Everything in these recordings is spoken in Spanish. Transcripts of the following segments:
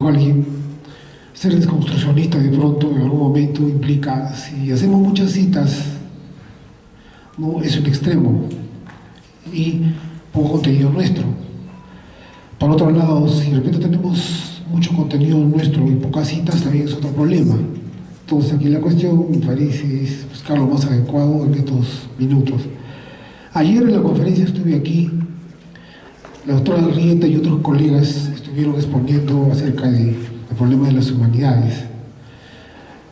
alguien, ser desconstruccionista de pronto en algún momento implica, si hacemos muchas citas, ¿no? Es un extremo y poco contenido nuestro. Por otro lado, si de repente tenemos mucho contenido nuestro y pocas citas, también es otro problema. Entonces aquí la cuestión, me parece, es buscar lo más adecuado en estos minutos. Ayer en la conferencia estuve aquí, la doctora Arrieta y otros colegas estuvieron exponiendo acerca del problema de las humanidades.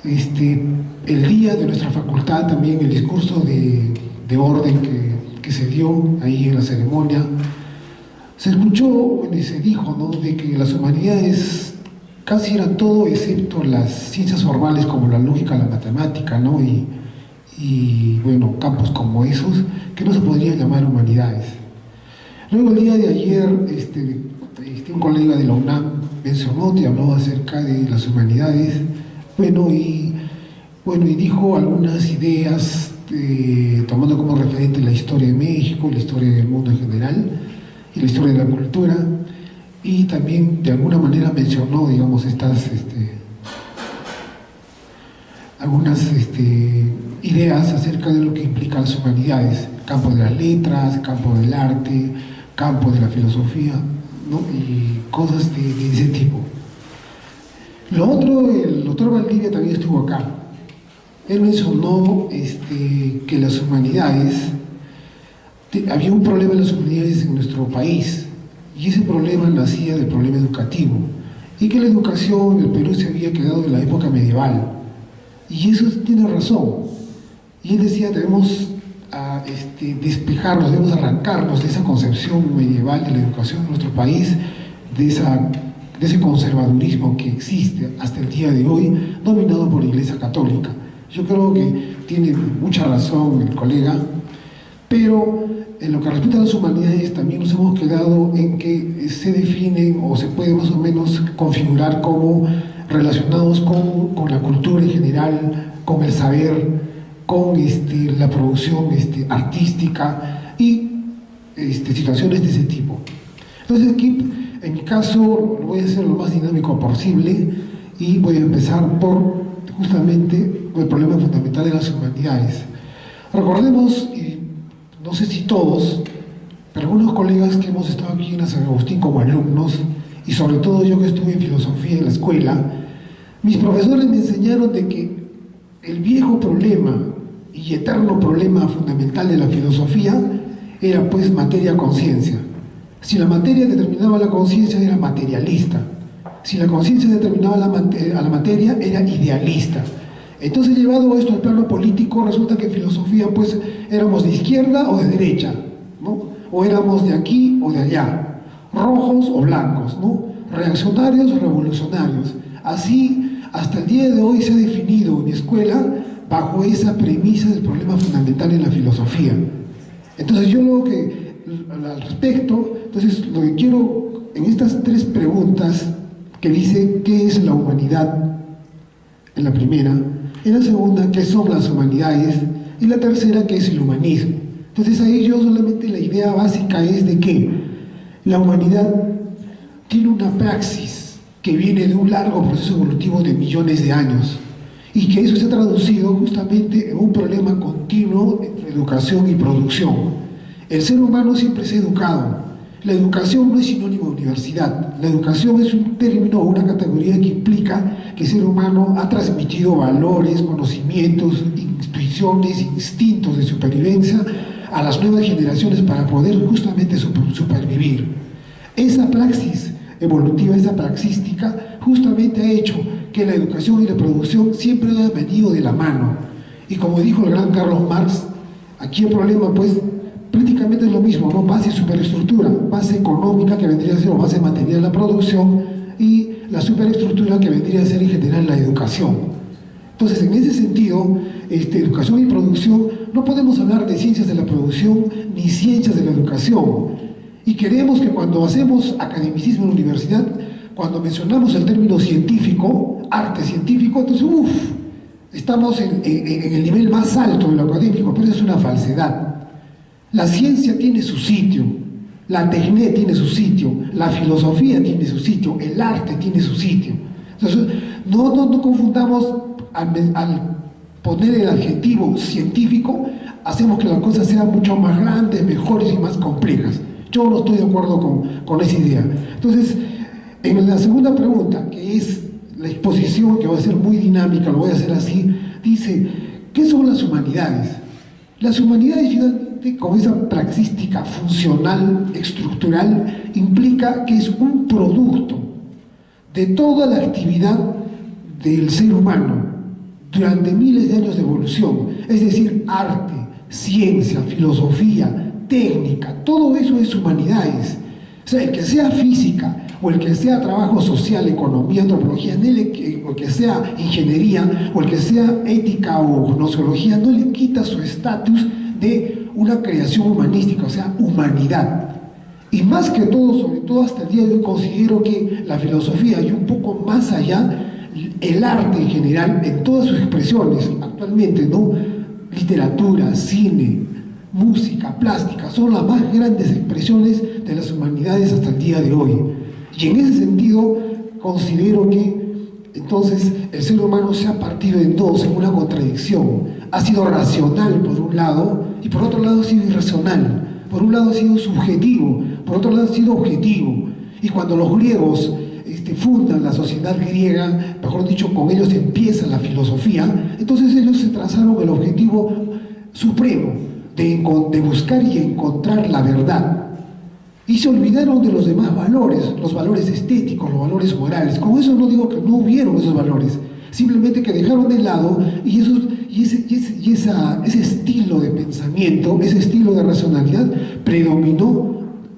El día de nuestra facultad también, el discurso de orden que se dio ahí en la ceremonia, se escuchó y se dijo, ¿no?, de que las humanidades casi eran todo excepto las ciencias formales como la lógica, la matemática, ¿no? Y bueno, campos como esos que no se podrían llamar humanidades. Luego el día de ayer un colega de la UNAM mencionó y habló acerca de las humanidades, y dijo algunas ideas tomando como referente la historia de México, la historia del mundo en general y la historia de la cultura, y también de alguna manera mencionó, digamos, algunas ideas acerca de lo que implican las humanidades, campo de las letras, campo del arte, campo de la filosofía, ¿no?, y cosas de ese tipo. Lo otro, el doctor Valdivia también estuvo acá. Él mencionó que las humanidades, había un problema en las humanidades en nuestro país, y ese problema nacía del problema educativo, y que la educación en el Perú se había quedado en la época medieval, y eso tiene razón. Y él decía, debemos despejarnos, debemos arrancarnos de esa concepción medieval de la educación en nuestro país, de ese conservadurismo que existe hasta el día de hoy, dominado por la Iglesia Católica. Yo creo que tiene mucha razón el colega, pero en lo que respecta a las humanidades también nos hemos quedado en que se definen o se puede más o menos configurar como relacionados con la cultura en general, con el saber, con la producción artística y situaciones de ese tipo. Entonces aquí, en mi caso, lo voy a hacer lo más dinámico posible y voy a empezar por justamente el problema fundamental de las humanidades. Recordemos, y no sé si todos, pero algunos colegas que hemos estado aquí en San Agustín como alumnos, y sobre todo yo que estuve en filosofía en la escuela, mis profesores me enseñaron de que el viejo problema y eterno problema fundamental de la filosofía era pues materia-conciencia. Si la materia determinaba la conciencia, era materialista. Si la conciencia determinaba a la materia, era idealista. Entonces, llevado esto al plano político, resulta que en filosofía pues éramos de izquierda o de derecha, ¿no? O éramos de aquí o de allá, rojos o blancos, ¿no? Reaccionarios o revolucionarios. Así, hasta el día de hoy se ha definido en mi escuela bajo esa premisa del problema fundamental en la filosofía. Entonces yo lo que, al respecto, entonces lo que quiero en estas tres preguntas que dice ¿qué es la humanidad? En la primera, en la segunda, ¿qué son las humanidades? Y la tercera, ¿qué es el humanismo? Entonces ahí yo solamente la idea básica es de que la humanidad tiene una praxis que viene de un largo proceso evolutivo de millones de años, y que eso se ha traducido justamente en un problema continuo entre educación y producción. El ser humano siempre se ha educado. La educación no es sinónimo de universidad. La educación es un término o una categoría que implica que el ser humano ha transmitido valores, conocimientos, intuiciones, instintos de supervivencia a las nuevas generaciones para poder justamente supervivir. Esa praxis evolutiva, esa praxística, justamente ha hecho que la educación y la producción siempre hayan venido de la mano. Y como dijo el gran Carlos Marx, aquí el problema pues prácticamente es lo mismo, ¿no? Base superestructura, base económica que vendría a ser, o base material la producción, y la superestructura que vendría a ser en general la educación. Entonces, en ese sentido, educación y producción, no podemos hablar de ciencias de la producción ni ciencias de la educación. Y queremos que cuando hacemos academicismo en la universidad, cuando mencionamos el término científico, arte científico, entonces, estamos en el nivel más alto de lo académico, pero eso es una falsedad. La ciencia tiene su sitio, la tecné tiene su sitio, la filosofía tiene su sitio, el arte tiene su sitio. Entonces, no confundamos al poner el adjetivo científico, hacemos que las cosas sean mucho más grandes, mejores y más complejas. Yo no estoy de acuerdo con esa idea. Entonces, en la segunda pregunta, que es la exposición, que va a ser muy dinámica, lo voy a hacer así, dice, ¿qué son las humanidades? Las humanidades, finalmente, con esa praxística funcional, estructural, implica que es un producto de toda la actividad del ser humano durante miles de años de evolución, es decir, arte, ciencia, filosofía, técnica, todo eso es humanidades. O sea, el que sea física, o el que sea trabajo social, economía, antropología, o el que sea ingeniería, o el que sea ética o gnoseología, no le quita su estatus de una creación humanística, o sea, humanidad. Y más que todo, sobre todo hasta el día de hoy, considero que la filosofía y un poco más allá, el arte en general, en todas sus expresiones, actualmente, ¿no? Literatura, cine, música, plástica, son las más grandes expresiones de las humanidades hasta el día de hoy. Y en ese sentido, considero que entonces el ser humano se ha partido en dos, en una contradicción. Ha sido racional por un lado, y por otro lado ha sido irracional. Por un lado ha sido subjetivo, por otro lado ha sido objetivo. Y cuando los griegos fundan la sociedad griega, mejor dicho, con ellos empieza la filosofía, entonces ellos se trazaron el objetivo supremo de buscar y encontrar la verdad. Y se olvidaron de los demás valores, los valores estéticos, los valores morales. Con eso no digo que no hubieron esos valores, simplemente que dejaron de lado ese estilo de pensamiento, ese estilo de racionalidad predominó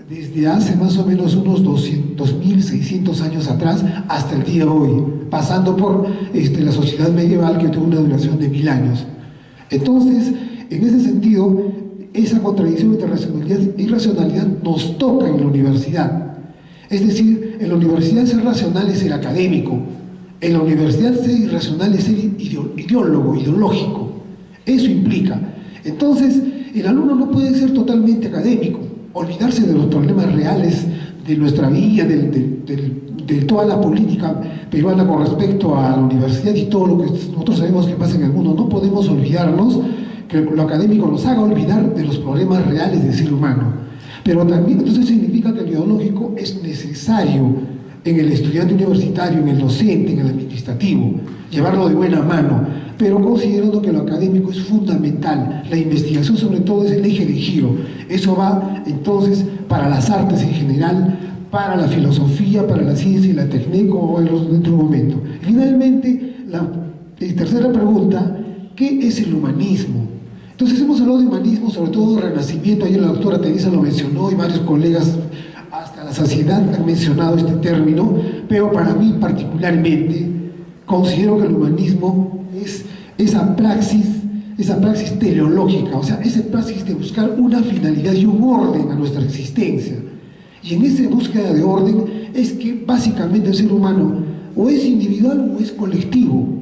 desde hace más o menos unos 2.600 años atrás hasta el día de hoy, pasando por la sociedad medieval, que tuvo una duración de 1000 años. Entonces, en ese sentido, esa contradicción entre racionalidad e irracionalidad nos toca en la universidad. Es decir, en la universidad ser racional es ser académico, en la universidad ser irracional es ser ideólogo, ideológico. Eso implica. Entonces, el alumno no puede ser totalmente académico, olvidarse de los problemas reales de nuestra vida, de toda la política peruana con respecto a la universidad y todo lo que nosotros sabemos que pasa en el mundo. No podemos olvidarnos que lo académico nos haga olvidar de los problemas reales del ser humano. Pero también, entonces significa que el ideológico es necesario en el estudiante universitario, en el docente, en el administrativo, llevarlo de buena mano, pero considerando que lo académico es fundamental. La investigación sobre todo es el eje de giro. Eso va entonces para las artes en general, para la filosofía, para la ciencia y la técnica, como verlos dentro de un momento. Finalmente, la tercera pregunta, ¿qué es el humanismo? Entonces hemos hablado de humanismo, sobre todo de renacimiento. Ayer la doctora Teresa lo mencionó y varios colegas hasta la saciedad han mencionado este término, pero para mí particularmente considero que el humanismo es esa praxis teleológica, o sea, esa praxis de buscar una finalidad y un orden a nuestra existencia. Y en esa búsqueda de orden es que básicamente el ser humano o es individual o es colectivo.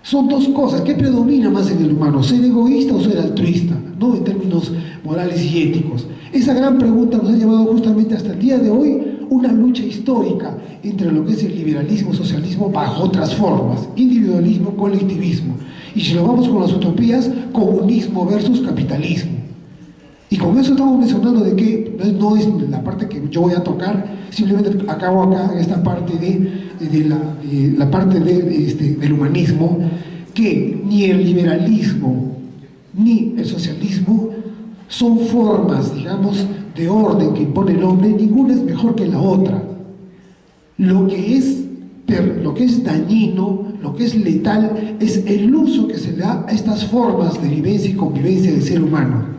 Son dos cosas. ¿Qué predomina más en el humano? ¿Ser egoísta o ser altruista? ¿No? En términos morales y éticos. Esa gran pregunta nos ha llevado justamente hasta el día de hoy una lucha histórica entre lo que es el liberalismo y socialismo bajo otras formas, individualismo, colectivismo. Y si lo vamos con las utopías, comunismo versus capitalismo. Y con eso estamos mencionando de que no es la parte que yo voy a tocar, simplemente acabo acá en esta parte la parte del humanismo, que ni el liberalismo ni el socialismo son formas, digamos, de orden que impone el hombre. Ninguna es mejor que la otra. Lo que es dañino, lo que es letal, es el uso que se le da a estas formas de vivencia y convivencia del ser humano.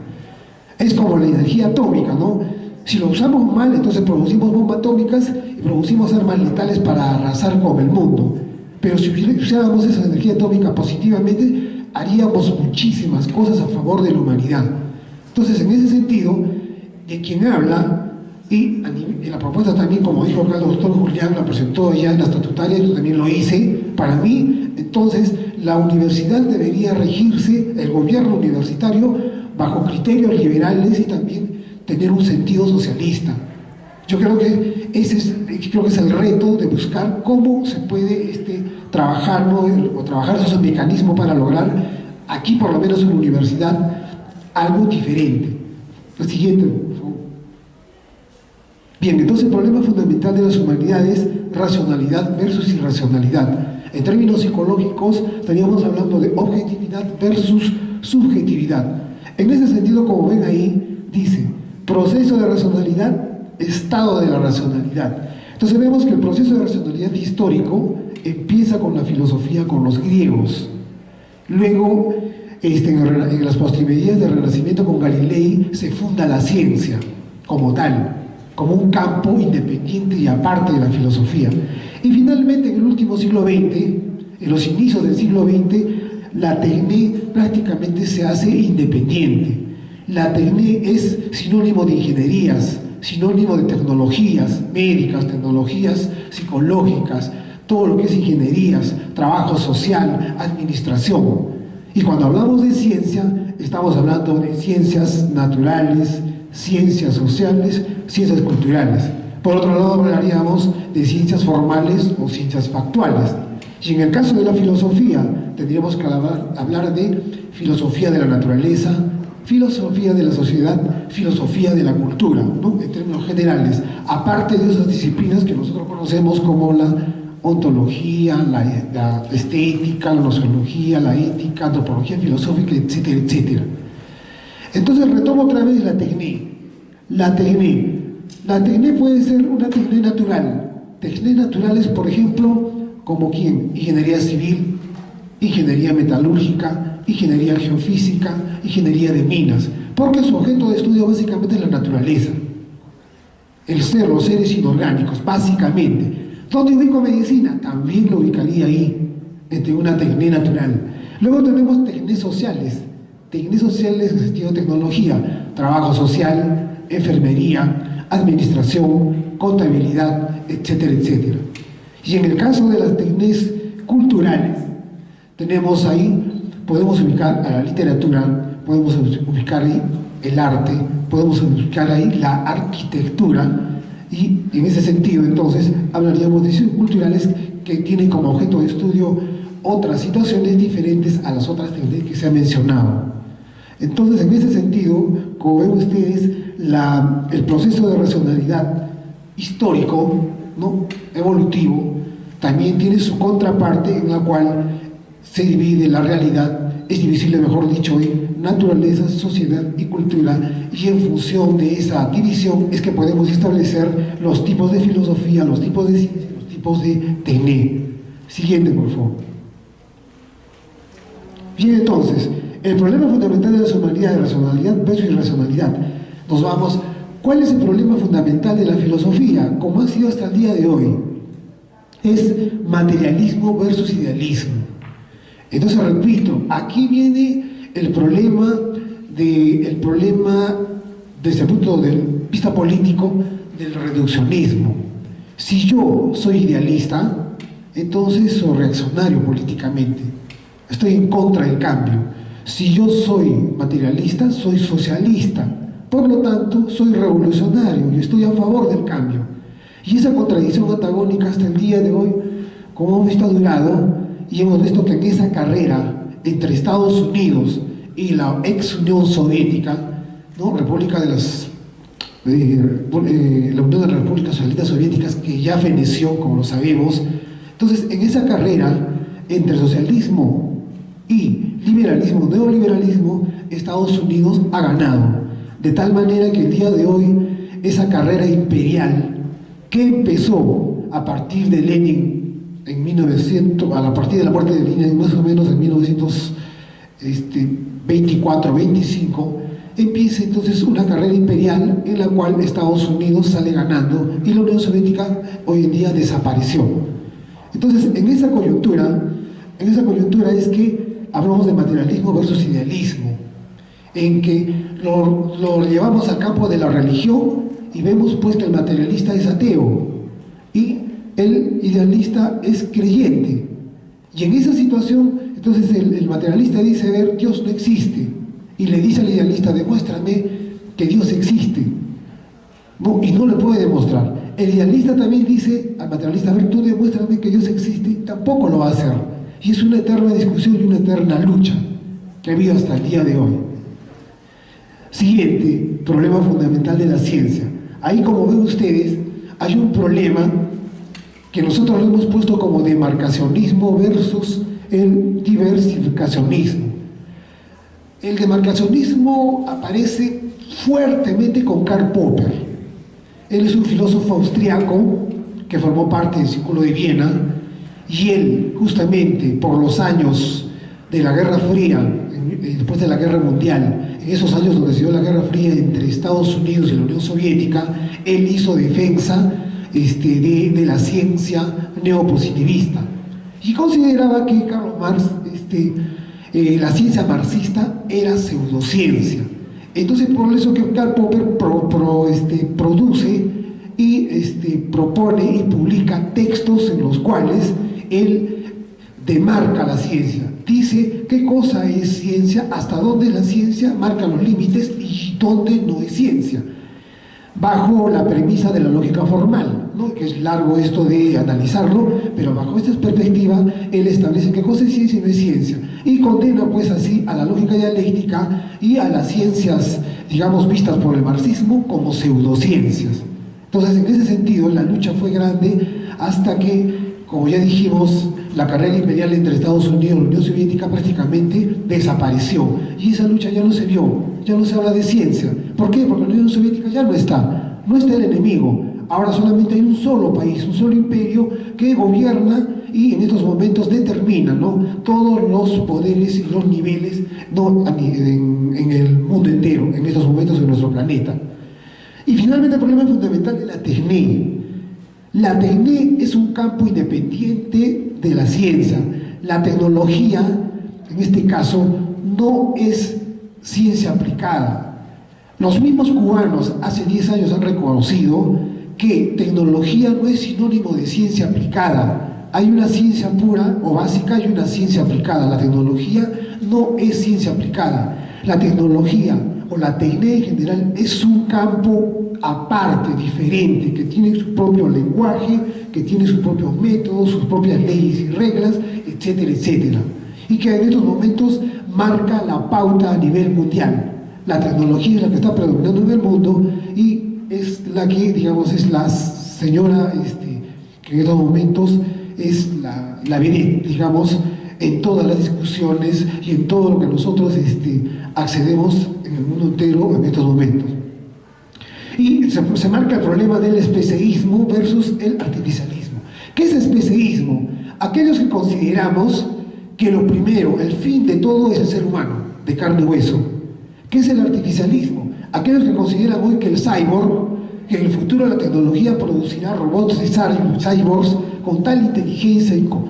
Es como la energía atómica, ¿no? Si lo usamos mal, entonces producimos bombas atómicas y producimos armas letales para arrasar con el mundo. Pero si usáramos esa energía atómica positivamente, haríamos muchísimas cosas a favor de la humanidad. Entonces, en ese sentido, de quien habla, y la propuesta también, como dijo acá el doctor Julián, la presentó ya en la estatutaria, yo también lo hice. Para mí, entonces, la universidad debería regirse, el gobierno universitario, bajo criterios liberales y también tener un sentido socialista. Yo creo que ese es el reto de buscar cómo se puede trabajar, ¿no? O trabajar esos mecanismos para lograr, aquí por lo menos en la universidad, algo diferente. Lo siguiente, por favor. Bien, entonces el problema fundamental de las humanidades es racionalidad versus irracionalidad. En términos psicológicos estaríamos hablando de objetividad versus subjetividad. En ese sentido, como ven ahí, dice proceso de racionalidad, estado de la racionalidad. Entonces vemos que el proceso de racionalidad histórico empieza con la filosofía, con los griegos. Luego, en las postrimerías del Renacimiento con Galilei, se funda la ciencia como tal, como un campo independiente y aparte de la filosofía. Y finalmente, en el último siglo XX, en los inicios del siglo XX, la tecné prácticamente se hace independiente. La tecné es sinónimo de ingenierías, sinónimo de tecnologías médicas, tecnologías psicológicas, todo lo que es ingenierías, trabajo social, administración. Y cuando hablamos de ciencia, estamos hablando de ciencias naturales, ciencias sociales, ciencias culturales. Por otro lado, hablaríamos de ciencias formales o ciencias factuales. Y en el caso de la filosofía, tendríamos que hablar de filosofía de la naturaleza, filosofía de la sociedad, filosofía de la cultura, ¿no? En términos generales, aparte de esas disciplinas que nosotros conocemos como la ontología, la estética, la nosologia, la ética, antropología filosófica, etcétera, etcétera. Entonces retomo otra vez la tecné. La tecné puede ser una tecné natural. Tecné naturales, por ejemplo, como ¿quién? Ingeniería civil, ingeniería metalúrgica, ingeniería geofísica, ingeniería de minas, porque su objeto de estudio básicamente es la naturaleza, el ser, los seres inorgánicos, básicamente. ¿Dónde ubico medicina? También lo ubicaría ahí, entre una tecné natural. Luego tenemos tecnés sociales en sentido de tecnología, trabajo social, enfermería, administración, contabilidad, etcétera, etcétera. Y en el caso de las tecnés culturales, tenemos ahí, podemos ubicar a la literatura, podemos ubicar ahí el arte, podemos ubicar ahí la arquitectura, y en ese sentido entonces hablaríamos de ciencias culturales que tienen como objeto de estudio otras situaciones diferentes a las otras tecnés que se han mencionado. Entonces, en ese sentido, como ven ustedes, el proceso de racionalidad histórico, ¿no? Evolutivo, también tiene su contraparte en la cual se divide la realidad, es divisible, mejor dicho, en naturaleza, sociedad y cultura, y en función de esa división es que podemos establecer los tipos de filosofía, los tipos de ciencia, los tipos de tecné. Siguiente, por favor. Bien, entonces, el problema fundamental de las humanidades, racionalidad versus irracionalidad. Nos vamos, ¿cuál es el problema fundamental de la filosofía? Como ha sido hasta el día de hoy, es materialismo versus idealismo. Entonces, repito, aquí viene el problema desde el punto de vista político del reduccionismo. Si yo soy idealista, entonces soy reaccionario políticamente, estoy en contra del cambio. Si yo soy materialista, soy socialista, por lo tanto soy revolucionario y estoy a favor del cambio. Y esa contradicción antagónica hasta el día de hoy, como hemos visto, ha durado, y hemos visto que en esa carrera entre Estados Unidos y la ex Unión Soviética, ¿no? la Unión de las Repúblicas Socialistas Soviéticas, que ya feneció, como lo sabemos. Entonces, en esa carrera entre socialismo y liberalismo, neoliberalismo, Estados Unidos ha ganado, de tal manera que el día de hoy esa carrera imperial que empezó a partir de Lenin en 1900, a partir de la muerte de Lenin más o menos en 1924-25, empieza entonces una carrera imperial en la cual Estados Unidos sale ganando y la Unión Soviética hoy en día desapareció. Entonces, en esa coyuntura es que hablamos de materialismo versus idealismo, en que lo llevamos al campo de la religión y vemos pues que el materialista es ateo y el idealista es creyente. Y en esa situación, entonces el materialista dice, ver, Dios no existe, y le dice al idealista, demuéstrame que Dios existe. ¿no? Y no le puede demostrar. El idealista también dice al materialista: a ver, tú demuéstrame que Dios existe, tampoco lo va a hacer. Y es una eterna discusión y una eterna lucha que ha habido hasta el día de hoy. Siguiente problema fundamental de la ciencia. Ahí, como ven ustedes, hay un problema que nosotros lo hemos puesto como demarcacionismo versus el diversificacionismo. El demarcacionismo aparece fuertemente con Karl Popper. Él es un filósofo austriaco que formó parte del Círculo de Viena, y él, justamente por los años de la Guerra Fría, después de la Guerra Mundial, en esos años donde se dio la Guerra Fría entre Estados Unidos y la Unión Soviética, él hizo defensa de la ciencia neopositivista y consideraba que Karl Marx, la ciencia marxista era pseudociencia. Entonces, por eso que Karl Popper produce y propone y publica textos en los cuales él demarca la ciencia, dice qué cosa es ciencia, hasta dónde la ciencia, marca los límites y dónde no es ciencia, bajo la premisa de la lógica formal, ¿no? Que es largo esto de analizarlo, pero bajo esta perspectiva él establece qué cosa es ciencia y no es ciencia, y condena pues así a la lógica dialéctica y a las ciencias, digamos, vistas por el marxismo como pseudociencias. Entonces, en ese sentido, la lucha fue grande hasta que, como ya dijimos, la carrera imperial entre Estados Unidos y la Unión Soviética prácticamente desapareció, y esa lucha ya no se vio, ya no se habla de ciencia. ¿Por qué? Porque la Unión Soviética ya no está el enemigo, ahora solamente hay un solo país, un solo imperio que gobierna y en estos momentos determina, ¿no?, todos los poderes y los niveles, ¿no?, en el mundo entero, en estos momentos en nuestro planeta. Y finalmente el problema fundamental de la TECNE. La TECNE es un campo independiente de la ciencia. La tecnología, en este caso, no es ciencia aplicada. Los mismos cubanos hace 10 años han reconocido que tecnología no es sinónimo de ciencia aplicada. Hay una ciencia pura o básica y una ciencia aplicada. La tecnología no es ciencia aplicada. La tecnología o la TECNE en general es un campo aparte, diferente, que tiene su propio lenguaje, que tiene sus propios métodos, sus propias leyes y reglas, etcétera, etcétera, y que en estos momentos marca la pauta a nivel mundial. La tecnología es la que está predominando en el mundo y es la que, digamos, es la señora que en estos momentos es la vedette, digamos, en todas las discusiones y en todo lo que nosotros accedemos en el mundo entero en estos momentos. Y se marca el problema del especeísmo versus el artificialismo. ¿Qué es especeísmo? Aquellos que consideramos que lo primero, el fin de todo es el ser humano, de carne y hueso. ¿Qué es el artificialismo? Aquellos que consideran hoy que el cyborg, que en el futuro la tecnología producirá robots y cyborgs con tal inteligencia y con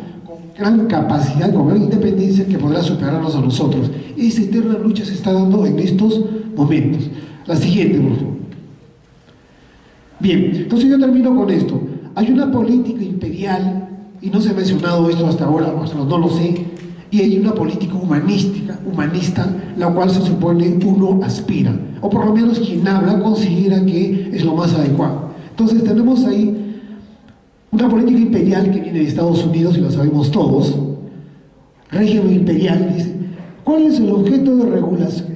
gran capacidad, con gran independencia, que podrá superarnos a nosotros. Esa eterna lucha se está dando en estos momentos. La siguiente, por favor. Bien, entonces yo termino con esto. Hay una política imperial, y no se ha mencionado esto hasta ahora, no lo sé, y hay una política humanista, la cual se supone uno aspira, o por lo menos quien habla considera que es lo más adecuado. Entonces tenemos ahí una política imperial que viene de Estados Unidos, y lo sabemos todos, régimen imperial, dice. ¿Cuál es el objeto de regulación?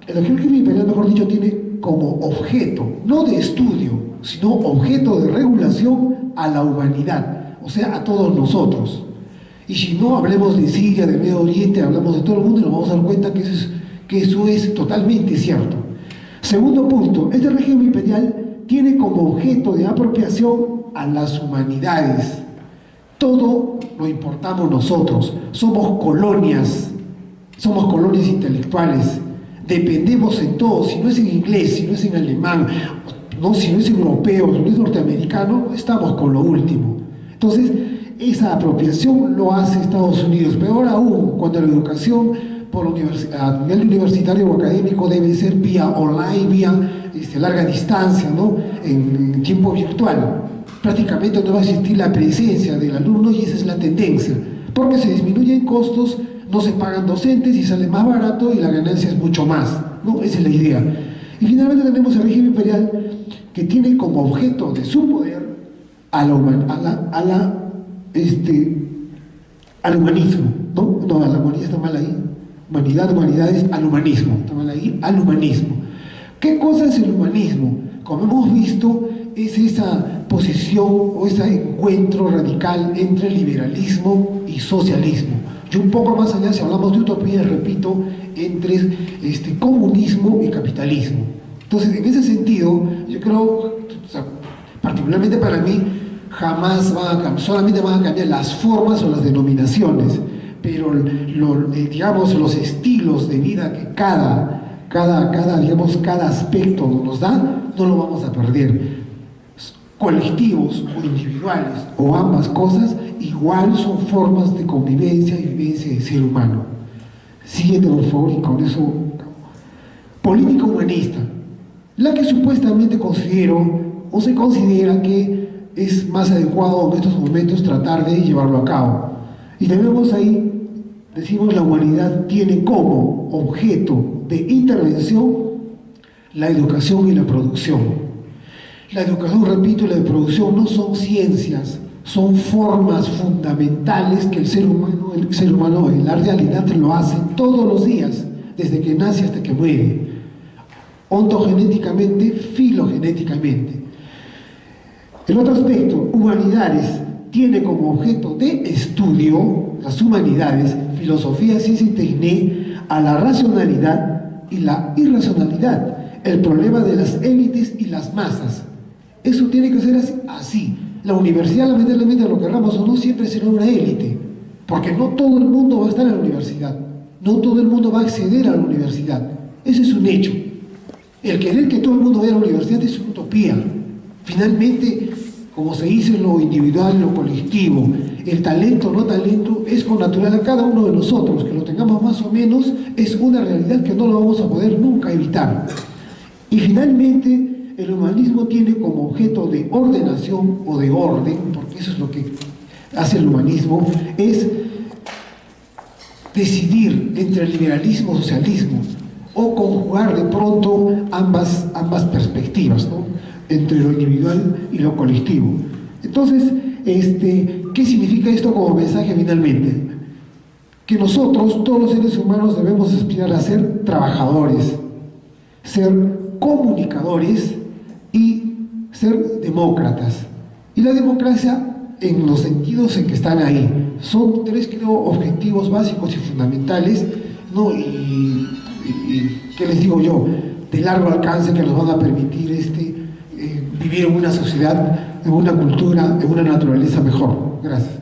El régimen imperial, mejor dicho, tiene como objeto, no de estudio, sino objeto de regulación a la humanidad, o sea, a todos nosotros. Y si no hablemos de Siria, del Medio Oriente, hablamos de todo el mundo y nos vamos a dar cuenta que eso es totalmente cierto. Segundo punto, este régimen imperial tiene como objeto de apropiación a las humanidades. Todo lo importamos nosotros, somos colonias intelectuales, dependemos en todo. Si no es en inglés, si no es en alemán, no, si no es europeo, si no es norteamericano, estamos con lo último. Entonces, esa apropiación lo hace Estados Unidos, peor aún cuando la educación a nivel universitario o académico debe ser vía online, vía larga distancia, ¿no?, en tiempo virtual. Prácticamente no va a existir la presencia del alumno, y esa es la tendencia, porque se disminuyen costos, no se pagan docentes y sale más barato y la ganancia es mucho más, ¿no? Esa es la idea. Y finalmente tenemos el régimen imperial, que tiene como objeto de su poder al humanismo, ¿no? No, a la humanidad está mal ahí. Humanidades, al humanismo, está mal ahí, al humanismo. ¿Qué cosa es el humanismo? Como hemos visto, es esa posición o ese encuentro radical entre liberalismo y socialismo. Y un poco más allá, si hablamos de utopía, repito, entre comunismo y capitalismo. Entonces, en ese sentido, yo creo, o sea, particularmente para mí, jamás solamente van a cambiar las formas o las denominaciones, pero digamos, los estilos de vida que cada aspecto nos da, no lo vamos a perder. Colectivos o individuales o ambas cosas, igual son formas de convivencia y vivencia del ser humano. Siguiente, por favor, y con eso. Política humanista, la que supuestamente considero o se considera que es más adecuado en estos momentos tratar de llevarlo a cabo. Y tenemos ahí, decimos, la humanidad tiene como objeto de intervención la educación y la producción. La educación, repito, y la de producción no son ciencias, son formas fundamentales que el ser humano en la realidad lo hace todos los días, desde que nace hasta que muere, ontogenéticamente, filogenéticamente. El otro aspecto, humanidades, tiene como objeto de estudio, las humanidades, filosofía, ciencia y técnica, a la racionalidad y la irracionalidad, el problema de las élites y las masas. Eso tiene que ser así. La universidad, lamentablemente, lo querramos o no, siempre será una élite, porque no todo el mundo va a estar en la universidad, no todo el mundo va a acceder a la universidad. Ese es un hecho. El querer que todo el mundo vaya a la universidad es una utopía. Finalmente, como se dice en lo individual, en lo colectivo, el talento o no talento es connatural a cada uno de nosotros. Que lo tengamos más o menos es una realidad que no lo vamos a poder nunca evitar. Y finalmente, el humanismo tiene como objeto de ordenación o de orden, porque eso es lo que hace el humanismo, es decidir entre el liberalismo y el socialismo, o conjugar de pronto ambas perspectivas, ¿no? Entre lo individual y lo colectivo. Entonces, ¿qué significa esto como mensaje finalmente? Que nosotros, todos los seres humanos, debemos aspirar a ser trabajadores, ser comunicadores y ser demócratas. Y la democracia, en los sentidos en que están ahí, son tres, creo, objetivos básicos y fundamentales, ¿no? Y ¿qué les digo yo? De largo alcance, que nos van a permitir vivir en una sociedad, en una cultura, en una naturaleza mejor. Gracias.